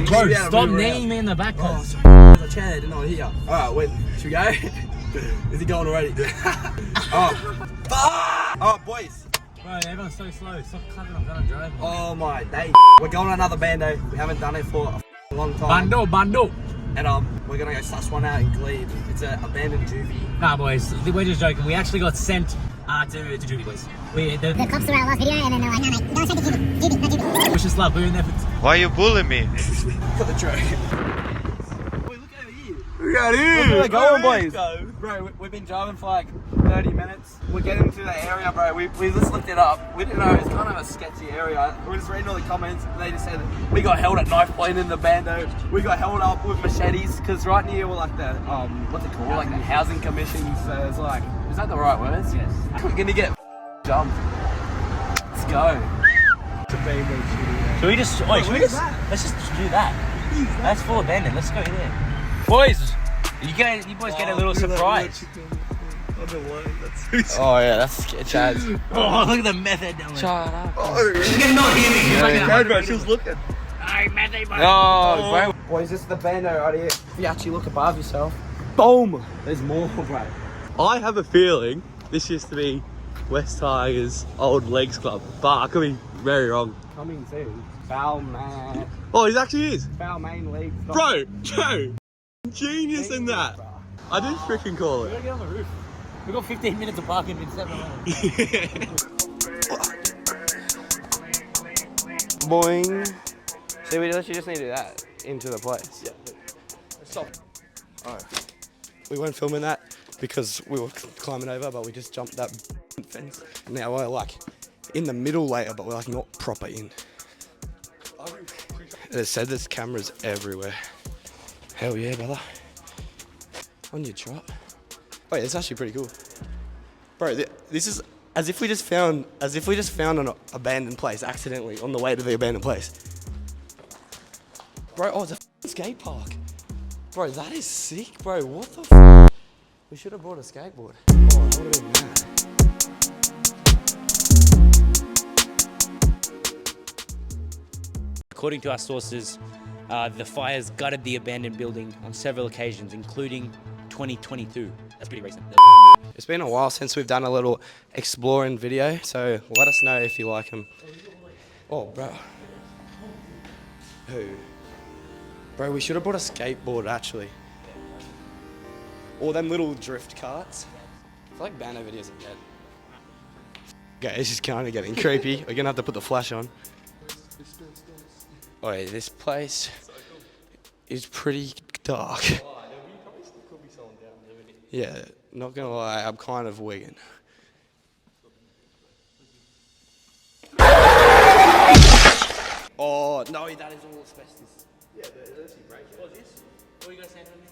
Bro, stop kneeing me in the back. Oh, sorry. There's a chair there, didn't know it here. Alright, wait. Should we go? Is he going already? Oh, boys. Bro, everyone's so slow. Stop clapping, I'm gonna drive. Oh my day. We're going on another bando. We haven't done it for a long time. Bando. And we're gonna go suss one out in Glebe. It's an abandoned Juvie. Nah, boys, we're just joking. We actually got sent to Juvie, boys. The cops saw our last video and then they're like, no, mate, go send to Juvie. Wish us luck. We're in there for... Why you bullying me? Got the truck. Wait, look over here. Look at Where him. we're going, boys. Bro, we've been driving for like 30 minutes. We're getting to the area, bro. We just looked it up. We didn't know it was kind of a sketchy area. We were just reading all the comments and they just said we got held at knife point in the bando. We got held up with machetes because right near we're like the, what's it called? Like the housing commission. So it's like, is that the right words? Yes. We're gonna get jumped. Let's go. It's a bando shooting. Should we just... Wait, let's just do that. That's full abandoned. Let's go there. Boys, you boys get a little surprise. Oh yeah, that's Chaz. Oh, look at the method down there. Shut up. She's not hearing me. She was looking. Hey, method, bro. No, bro. Boys, this is the bando right here. If you actually look above yourself, boom, there's more, bro. I have a feeling this used to be West Tigers' old legs club, but I could be very wrong. Coming soon. Foul man. Oh, it actually is. Foul main league. Bro, Joe, genius in that. Bro. I did freaking call We it. gotta get on the roof. We got 15 minutes of parking in 7-Eleven. Boing. See, we literally just need to do that into the place. Yeah. Stop. Alright. We weren't filming that because we were climbing over, but we just jumped that fence. Now we're like in the middle layer, but we're like not proper in. It said there's cameras everywhere. Hell yeah, brother. On your trot. Wait, it's actually pretty cool. Bro, this is as if we just found an abandoned place accidentally on the way to the abandoned place. Bro, oh, it's a skate park. Bro, that is sick, bro. What the We should have brought a skateboard. Oh, that would have been mad. According to our sources, the fires gutted the abandoned building on several occasions, including 2022. That's pretty recent. It's been a while since we've done a little exploring video, so let us know if you like them. Oh, bro. Who? Bro, we should have brought a skateboard, actually. Or them little drift carts. I feel like bando videos are dead. Okay, this is kind of getting creepy. We're gonna have to put the flash on. Oh, yeah, this place is pretty dark. Yeah, not gonna lie, I'm kind of wigging. Oh, no, that is all asbestos. Yeah, unless you break it. What's this? What are you guys saying on here?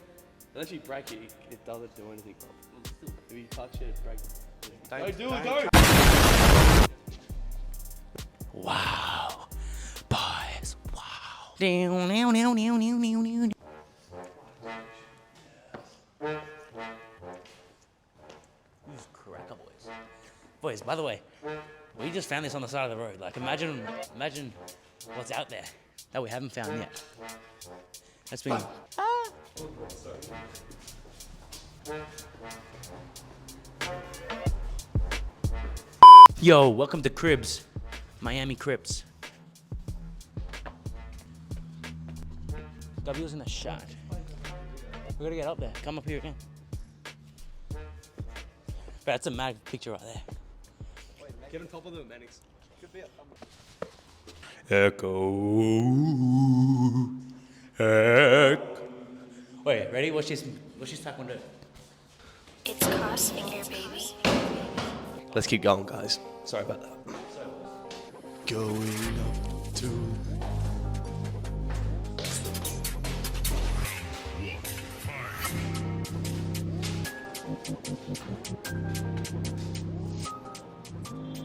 Unless you break it, it doesn't do anything properly. If you touch it, it breaks it. Don't do it, don't! Wow. Boys, wow. Cracker, boys. Boys, by the way, we just found this on the side of the road. Like, imagine what's out there that we haven't found yet. That's been... Yo, welcome to Cribs. Miami Cribs. W's in the shot. We gotta get up there. Come up here again. Bro, that's a mad picture right there. Get on top of the Mannix. Could be Echo. Wait, ready? Watch this taekwondo. It's cross finger, baby. Let's keep going, guys. Sorry about that. Going up to...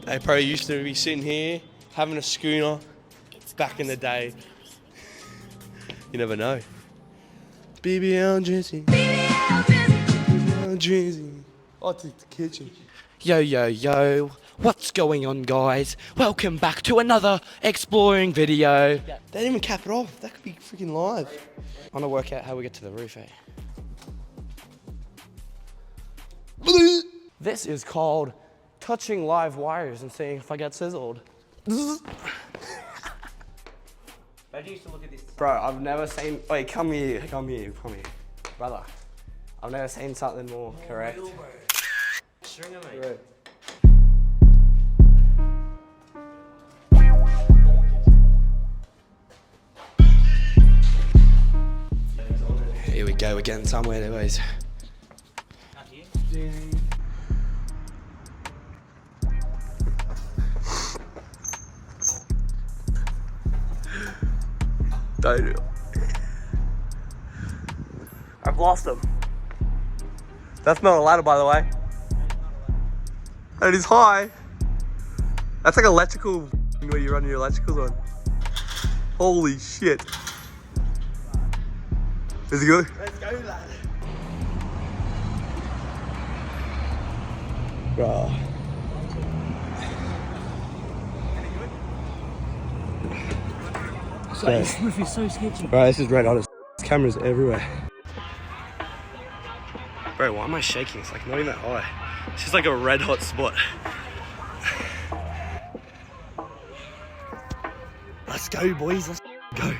They probably used to be sitting here, having a schooner back in the day. You never know. BBL Drizzy. BBL Drizzy. Oh, it's the kitchen. Yo, yo, yo. What's going on, guys? Welcome back to another exploring video. They didn't even cap it off. That could be freaking live. I want to work out how we get to the roof, eh? This is called touching live wires and seeing if I get sizzled. I used to look at this. Bro, I've never seen. Wait, come here. Brother, I've never seen something more correct. Stringer, mate. Here we go, we're getting somewhere, boys. Not here. Don't. I've lost them. That's not a ladder, by the way. It is high. That's like electrical where you run your electricals on. Holy shit. Is it good? Let's go, lad. Bro. This roof is so sketchy. Bro, this is red hot. There's cameras everywhere. Bro, why am I shaking? It's like not even that high. It's just like a red hot spot. Let's go, boys. Let's go.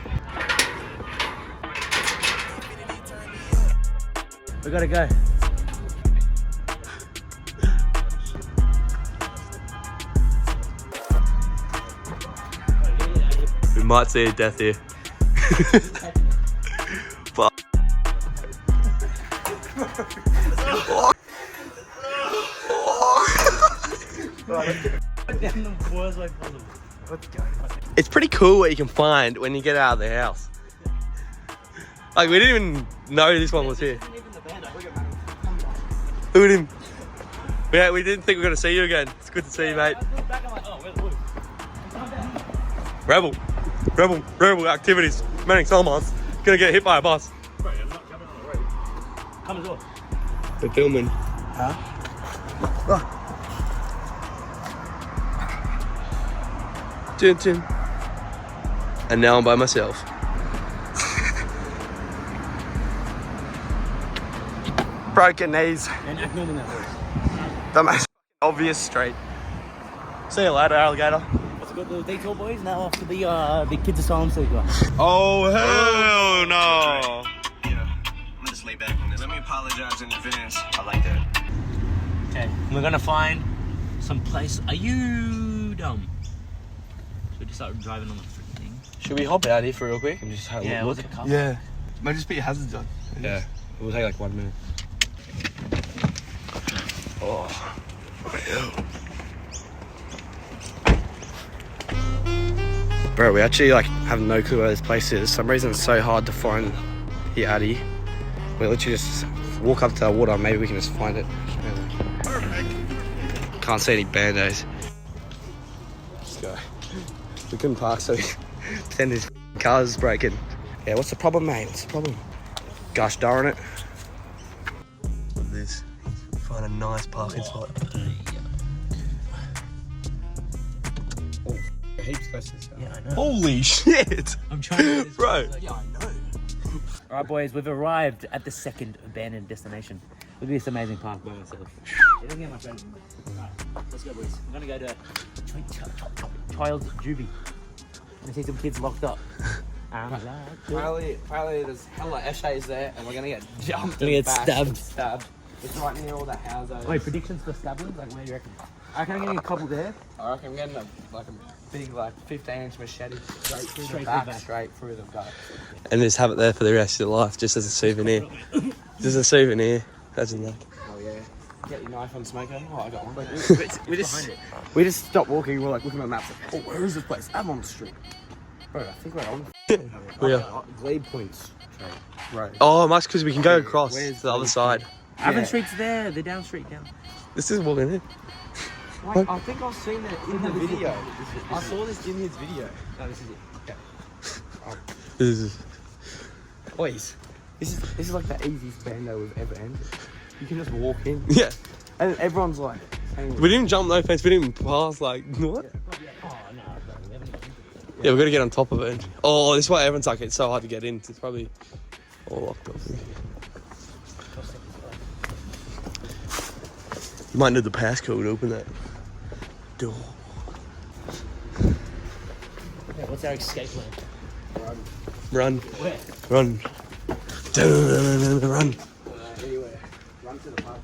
We gotta go. We might see a death here. Fuck. It's pretty cool what you can find when you get out of the house. Like, we didn't even know this one was here. Look at him. Yeah, we didn't think we were going to see you again. It's good to see you, mate. Rebel activities. Manning Salmon's gonna get hit by a bus. Bro, I'm not coming on the road. Come as well. We're filming. Huh? Chin. And now I'm by myself. Broken knees. And act normal now. The most obvious street. See you later, alligator. What's a good little detour, boys? Now off to the kids asylum seeker. Oh, hell no. Yeah, I'm just lay back on this. Let me apologize in advance. I like that. Okay, we're gonna find some place. Are you dumb? Should we just start driving on the freaking thing? Should we hop out here for real quick and just have a Yeah, look? was it covered? Yeah. Maybe just put your hazards on. Yeah. It will take like 1 minute. Oh. Bro, we actually like have no clue where this place is. For some reason it's so hard to find here out here. We literally just walk up to the water, maybe we can just find it. Perfect. Can't see any bandos. Let's go. We couldn't park, so then this car's breaking. Yeah, what's the problem, mate? What's the problem? Gosh darn it. Look at this. Find a nice parking spot. Oh, heaps close to this house. Yeah, I know. Holy shit! I'm trying to. Bro. Yeah, I know. All right, boys, we've arrived at the second abandoned destination. Look at this amazing park by myself. Yeah, look at my friend. All right, let's go, boys. We're gonna go to Child's Juvie. I see some kids locked up. Apparently there's hella essays there and we're gonna get jumped Gonna and get bashed stabbed. and stabbed. It's right near all the houses. Wait, predictions for stabbings? Like, where do you reckon? I reckon I'm getting a couple there. I reckon I'm getting a big 15-inch machete straight through Straight the through back, the back. straight through the gut. And just have it there for the rest of your life, just as a souvenir. Just a souvenir. That's like. Oh yeah. Get your knife on smoker. Oh, I got one. We just stopped walking. We're like looking at the maps. Oh, where is this place? I'm on the street. Bro, I think we're on We are. Glade Points. Right. Oh, Max, because we can go across Where's to the other side. Avon Street's there. They're down street down. This is walking in. Like, I think I've seen that in the video. I saw this in his video. No, this is it. Okay. This is. Boys, this is like the easiest bando we've ever entered. You can just walk in. Yeah. And everyone's like, We didn't jump no fence. We didn't pass like what? Yeah, we've got to get on top of it. Oh, this is why everyone's like it's so hard to get in. It's probably all locked off. You might need the passcode to open that door. Yeah, what's our escape plan? Run. Where? Run. Run. Anywhere. Run to the park.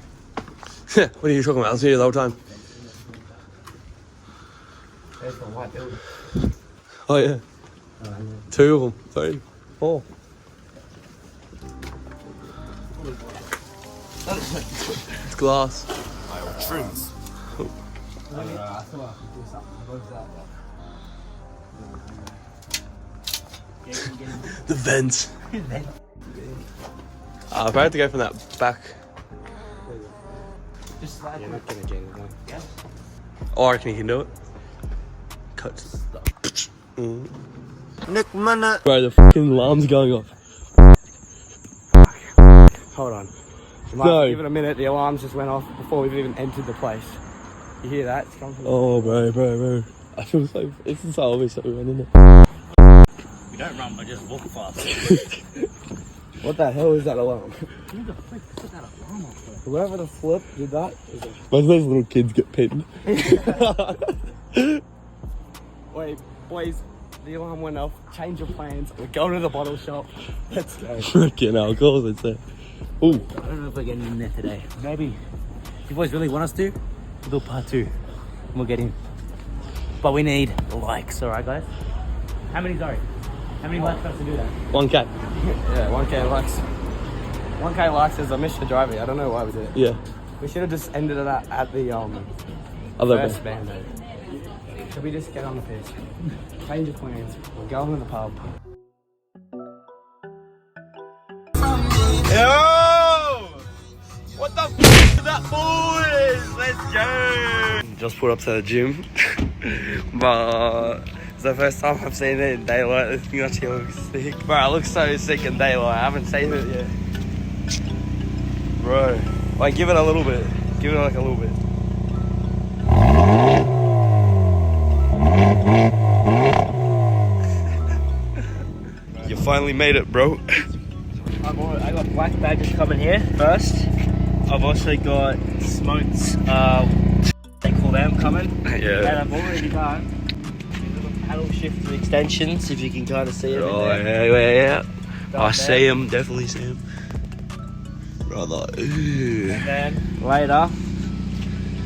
What are you talking about? I was here the whole time. There's the white building. Oh yeah. Two of them. 3, 4. It's glass. Trims. The vents. I probably have to go from that back. Just like not gonna get it though. Yeah. Oh, I reckon you can do it. Cut. Nick minute. Bro, the fucking alarm's going off. Hold on. You might No. give it a minute. The alarms just went off before we've even entered the place. You hear that? It's coming from Oh, bro. I feel so. This is always so run, isn't it? We don't run, but just walk fast. What the hell is that alarm? Who the frick put that alarm off for? Whoever the flip did that is a... Most of those little kids get pinned. Wait, boys, the alarm went off. Change of plans. We're going to the bottle shop. Let's go. Freaking hell, of course it's there. Ooh. I don't know if we're getting in there today. Maybe. If you boys really want us to, we'll do part 2. And we'll get in. But we need likes, alright guys? How many likes for us to do that? 1K. Yeah, 1K likes. 1K likes is a Mr. Driving. I don't know why we did it. Yeah. We should have just ended it at the Other first bando. Should we just get on the piss? Change of plans. We're going to the pub. Yo! What the f is that, boys? Let's go! Just put up to the gym. But it's the first time I've seen it in daylight. This thing actually looks sick. Bro, it looks so sick in daylight. I haven't seen it yet. Bro. Like, give it a little bit. Give it like a little bit. You finally made it, bro. I got black badges coming here first. I've also got smoked, they call them coming. Yeah. And I've already done little paddle shifter extensions, if you can kind of see it. Oh, in there. yeah. Done I there. see him, definitely see him. Brother, ooh. And then later,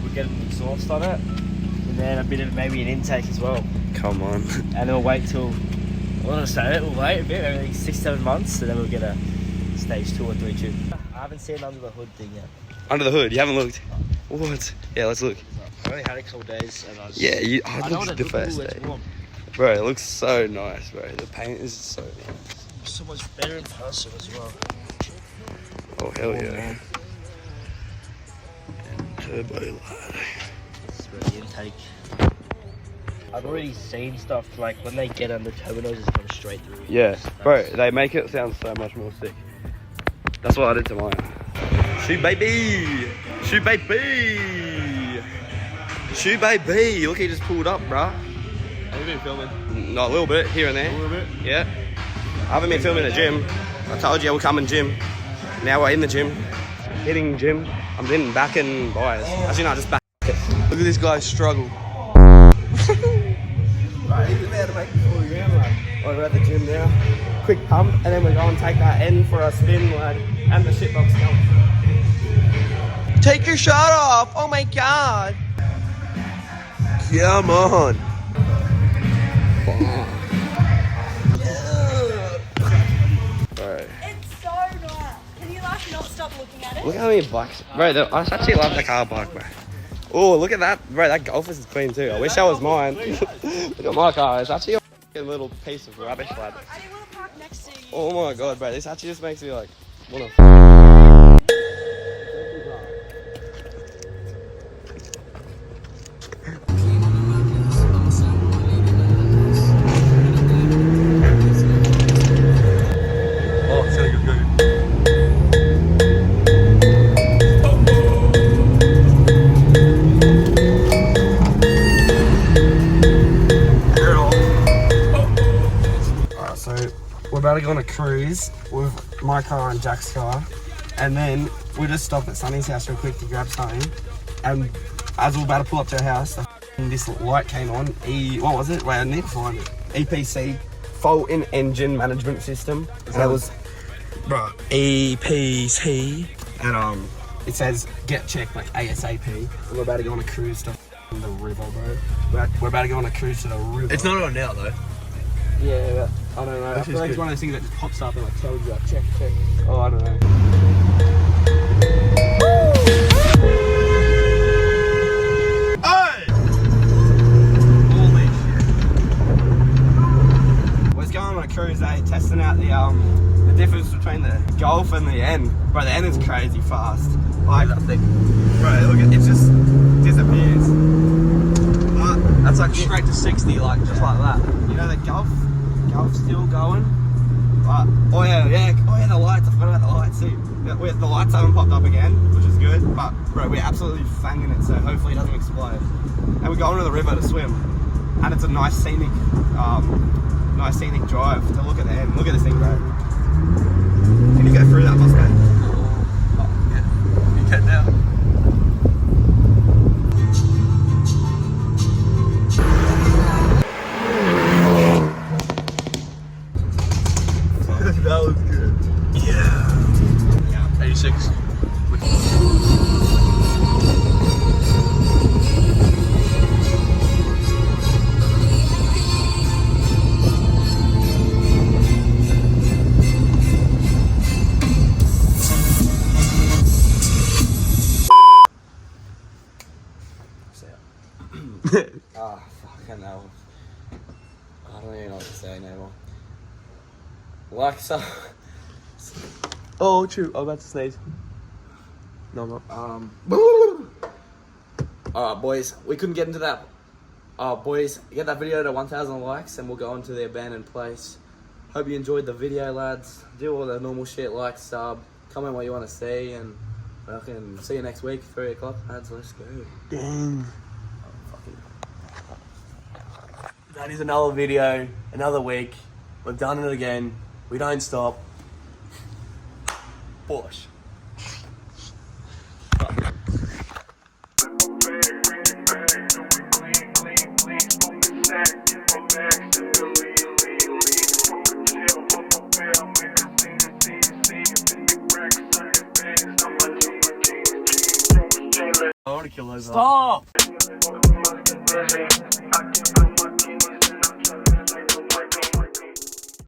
we'll get an exhaust on it. And then a bit of maybe an intake as well. Come on. And then we'll wait till, I want to say it, we'll wait a bit, maybe 6-7 months, and then we'll get a stage 2 or 3 tube. I haven't seen under the hood thing yet. Under the hood, you haven't looked? What? Yeah, let's look. I only had it a couple days, and I just... Yeah, I I know looked what the it first looks day. warm. Bro, it looks so nice, bro. The paint is so nice. So much better in person as well. Oh, hell yeah. Man. Turbo light. This is where the intake. I've already seen stuff like when they get under turbo noses, it comes straight through. Yeah, bro, they make it sound so much more sick. That's what I did to mine. Shoot, baby! Shoot, baby! Shoot, baby! Look, he just pulled up, bruh. Have you been filming? Not a little bit, here and there. A little bit? Yeah. I haven't been filming the gym. I told you I would come in gym. Now we're in the gym. Hitting gym. I'm in back and bias. Actually, no, just back. Look at this guy struggle. Right, he's about to make it all around, lad. We're at the gym now. Quick pump, and then we're going to take that end for a spin, lad. And the shitbox going. Take your shirt off. Oh my god. Come on. Bro. It's so nice. Can you like not stop looking at it? Look how many bikes. Bro, I actually love the car bike, bro. Oh, look at that. Bro, that Golf is clean too. I wish that was mine. Look at my car. It's actually a little piece of rubbish, lad. I didn't want to park next to you. Oh my god, bro. This actually just makes me like, wanna Oh, it's gonna go. So we're about to go on a cruise with my car and Jack's car, and then we'll just stop at Sunny's house real quick to grab something. And as we're about to pull up to her house, this light came on. What was it? Wait, I need to find it. EPC, fault in engine management system. That was, bro, EPC, and it says get checked like ASAP. We're about to go on a cruise to the river, bro. We're about to go on a cruise to the river. It's not on now though. Yeah, I don't know. I feel like it's one of those things that just pops up and like tells you like check. Oh, I don't know. Hey! Holy shit. We're going on a cruise, testing out the difference between the Golf and the N. Bro, the N is crazy fast. Like, I think, bro, look, it just disappears. That's like straight to 60, like just like that. you know the Golf's still going. Oh yeah, the lights. I forgot about the lights too. The lights haven't popped up again, which is good. But bro, we're absolutely fanging it, so hopefully it doesn't explode. And we're going to the river to swim, and it's a nice scenic drive to look at the end. Look at this thing, bro. Can you go through that, Mustang? Oh, yeah. You can now. That was good. Yeah. 86. Fucking hell. I don't even know what to say anymore. Like so. Oh, true. I'm about to sneeze. No, I'm not. Alright, boys. We couldn't get into that. Boys, get that video to 1,000 likes and we'll go into the abandoned place. Hope you enjoyed the video, lads. Do all the normal shit like sub. Comment what you want to see and fucking see you next week, 3 o'clock. Lads, let's go. Dang. That is another video, another week. We've done it again. We don't stop. Bosh. I want to kill those. Stop! I